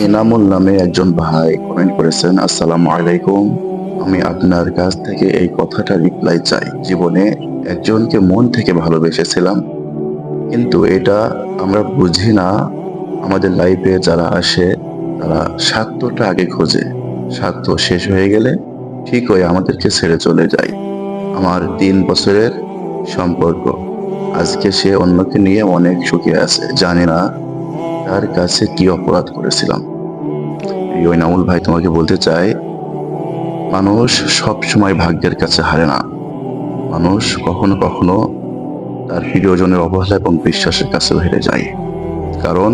এনামুল নামে একজন ভাই কমেন্ট করেছেন, আসসালামু আলাইকুম। আমি আপনার কাছ থেকে এই কথাটা রিপ্লাই চাই। জীবনে একজনকে মন থেকে ভালোবেসেছিলাম, কিন্তু এটা আমরা বুঝি না। আমাদের লাইফে যারা আসে তারা স্বার্থটা আগে খোঁজে। স্বার্থ শেষ হয়ে গেলে ঠিক হয়ে আমাদেরকে ছেড়ে চলে যায়। আমার 3 বছরের সম্পর্ক, আজকে সে অন্যকে নিয়ে অনেক সুখে আছে। জানি না তার কাছে কি অপরাধ করেছিলাম। প্রিয় ইনামুল ভাই, তোমাকে বলতে চাই, মানুষ সব সময় ভাগ্যের কাছে হারে না। মানুষ কখনো কখনো তার প্রিয়জনের অবহেলা এবং বিশ্বাসের কাছেও হেরে যায়। কারণ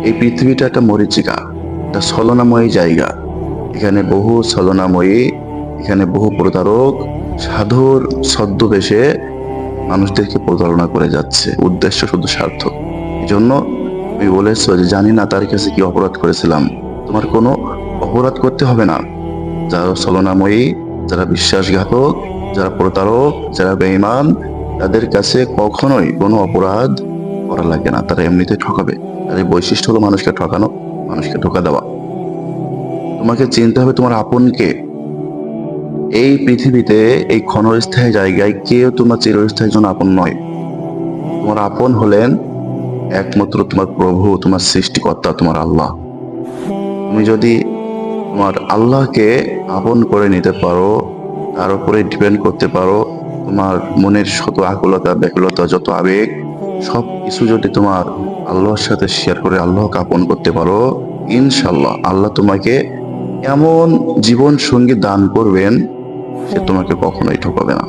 এই পৃথিবীটা একটা মরীচিকা, একটা ছলনাময়ী জায়গা। এখানে বহু ছলনাময়ী, এখানে বহু প্রতারক সাধুর ছদ্মবেশে মানুষদেরকে প্রতারণা করে যাচ্ছে, উদ্দেশ্য শুধু স্বার্থ। এই জন্য তুমি বলেছো যে জানি না তার কাছে কি অপরাধ করেছিলাম। তোমার কোনো অপরাধ করতে হবে না। যারা ছলনাময়ী, যারা বিশ্বাসঘাতক, যারা প্রতারক, যারা বেঈমান, তাদের কাছে কখনোই কোনো অপরাধ করা লাগে না। তারা এমনিতে ঠকাবে। তাদের বৈশিষ্ট্য হলো মানুষকে ঠকানো, মানুষকে ধোঁকা দেওয়া। তোমাকে চিনতে হবে তোমার আপনকে। এই পৃথিবীতে, এই ক্ষণস্থায়ী জায়গায় কেউ তোমার চিরস্থায়ীর জন্য আপন নয়। তোমার আপন হলেন একমাত্র তোমার প্রভু, তোমার সৃষ্টিকর্তা, তোমার আল্লাহ। তুমি যদি তোমার আল্লাহকে আপন করে নিতে পারো, তার উপরে ডিপেন্ড করতে পারো, তোমার মনের শত আকুলতা ব্যাকুলতা যত আবেগ সব কিছু যদি তোমার আল্লাহর সাথে শেয়ার করে আল্লাহকে আপন করতে পারো, ইনশাল্লাহ আল্লাহ তোমাকে এমন জীবন সঙ্গী দান করবেন, সে তোমাকে কখনোই ঠকাবে না।